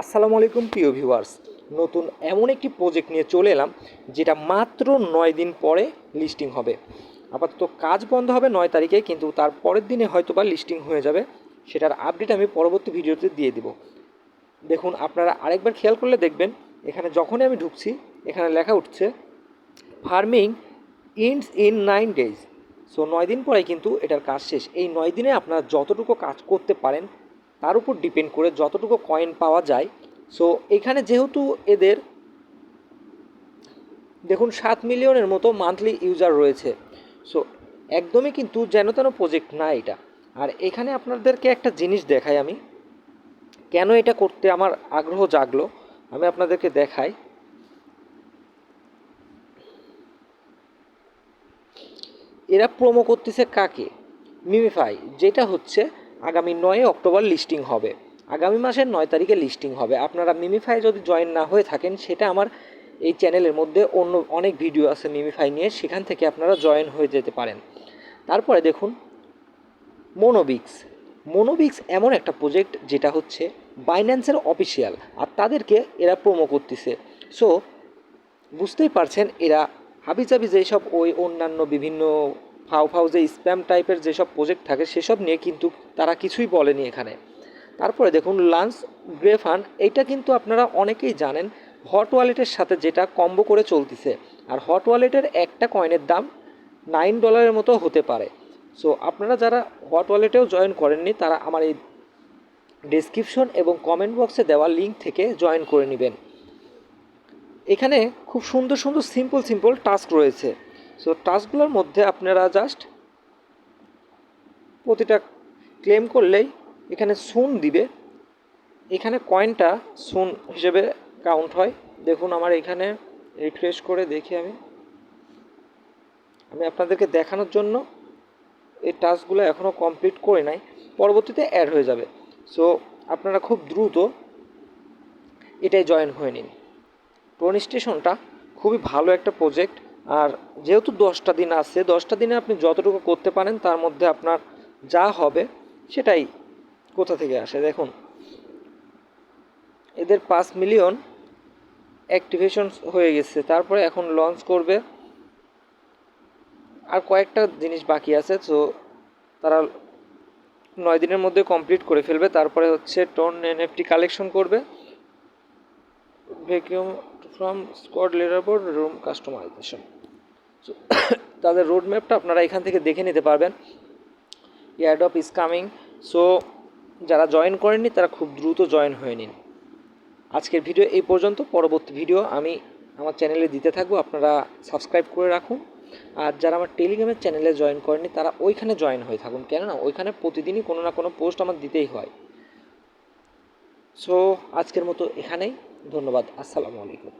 আসসালামু আলাইকুম প্রিয় ভিউয়ার্স, নতুন এমন একটি প্রজেক্ট নিয়ে চলে এলাম যেটা মাত্র 9 দিন পরে লিস্টিং হবে। আপাতত কাজ বন্ধ হবে 9 তারিখে, কিন্তু তার পরের দিনে হয়তো বা লিস্টিং হয়ে যাবে। সেটার আপডেট আমি পরবর্তী ভিডিওতে দিয়ে দিব। দেখুন, আপনারা আরেকবার খেয়াল করলে দেখবেন, এখানে যখনই আমি ঢুকছি এখানে লেখা উঠছে farming ends in 9 days। So 9 দিন পরে কিন্তু এটার কাজ শেষ। এই 9 দিনে আপনারা যতটুকু কাজ করতে পারেন তার উপর ডিপেন্ড করে যতটুকু কয়েন পাওয়া যায়। সো এখানে যেহেতু এদের দেখুন 7 মিলিয়নের মতো মান্থলি ইউজার রয়েছে। সো একদমই কিন্তু যেন তেন প্রজেক্ট না এটা। আর এখানে আপনাদেরকে একটা জিনিস দেখাই আমি, কেন এটা করতে আমার আগ্রহ জাগলো আমি আপনাদেরকে দেখাই। এরা প্রোমো করতেছে কাকে? মিমিফাই, যেটা হচ্ছে আগামী 9 অক্টোবর লিস্টিং হবে। আগামী মাসের 9 তারিখে লিস্টিং হবে। আপনারা মিমিফাই যদি জয়েন না হয়ে থাকেন, সেটা আমার এই চ্যানেলের মধ্যে অন্য অনেক ভিডিও আছে মিমিফাই নিয়ে, সেখান থেকে আপনারা জয়েন হয়ে যেতে পারেন। তারপরে দেখুন মোনোবিক্স। মোনোবিক্স এমন একটা প্রজেক্ট যেটা হচ্ছে বাইন্যান্সের অফিসিয়াল, আর তাদেরকে এরা প্রোমো করতেছে। সো বুঝতেই পারছেন, এরা হাবিজাবি যেসব ওই অন্যান্য বিভিন্ন ফাউ যে স্প্যাম টাইপের যেসব প্রজেক্ট থাকে সেসব নিয়ে কিন্তু তারা কিছুই বলেনি এখানে। তারপরে দেখুন লান্স গ্রেফান, এইটা কিন্তু আপনারা অনেকেই জানেন হট ওয়ালেটের সাথে যেটা কম্বো করে চলতেছে। আর হট ওয়ালেটের একটা কয়েনের দাম $9 মতো হতে পারে। সো আপনারা যারা হট ওয়ালেটেও জয়েন করেননি তারা আমার এই ডেসক্রিপশন এবং কমেন্ট বক্সে দেওয়া লিঙ্ক থেকে জয়েন করে নেবেন। এখানে খুব সুন্দর সুন্দর সিম্পল টাস্ক রয়েছে। সো টাস্কগুলোর মধ্যে আপনারা জাস্ট প্রতিটা ক্লেম করলেই এখানে সুন দিবে। এখানে কয়েনটা সুন হিসেবে কাউন্ট হয়। দেখুন আমার এখানে রিফ্রেশ করে দেখি আমি আপনাদেরকে দেখানোর জন্য এই টাস্কগুলো এখনও কমপ্লিট করে নাই, পরবর্তীতে অ্যাড হয়ে যাবে। সো আপনারা খুব দ্রুত এটাই জয়েন হয়ে নিন। টোন স্টেশনটা খুবই ভালো একটা প্রজেক্ট। আর যেহেতু 10টা দিন আছে, 10টা দিনে আপনি যতটুকু করতে পারেন তার মধ্যে আপনার যা হবে সেটাই কোথা থেকে আসে। দেখুন এদের 5 মিলিয়ন অ্যাক্টিভেশন হয়ে গেছে, তারপরে এখন লঞ্চ করবে। আর কয়েকটা জিনিস বাকি আছে, তো তারা 9 দিনের মধ্যে কমপ্লিট করে ফেলবে। তারপরে হচ্ছে টোন এনএফটি কালেকশন করবে, vacuum from squad leaderboard room customization. So তাদের রোড ম্যাপটা আপনারা এখান থেকে দেখে নিতে পারবেন। Airdrop is coming. সো যারা জয়েন করেননি তারা খুব দ্রুত জয়েন হয়ে নিন। আজকের ভিডিও এই পর্যন্ত। পরবর্তী ভিডিও আমি আমার চ্যানেলে দিতে থাকবো, আপনারা সাবস্ক্রাইব করে রাখুন। আর যারা আমার টেলিগ্রামের চ্যানেলে জয়েন করেননি তারা ওইখানে জয়েন হয়ে থাকুন, কেননা ওইখানে প্রতিদিনই কোনো না কোনো পোস্ট আমার দিতেই হয়। সো আজকের মতো এখানেই, ধন্যবাদ। আসসালামু আলাইকুম।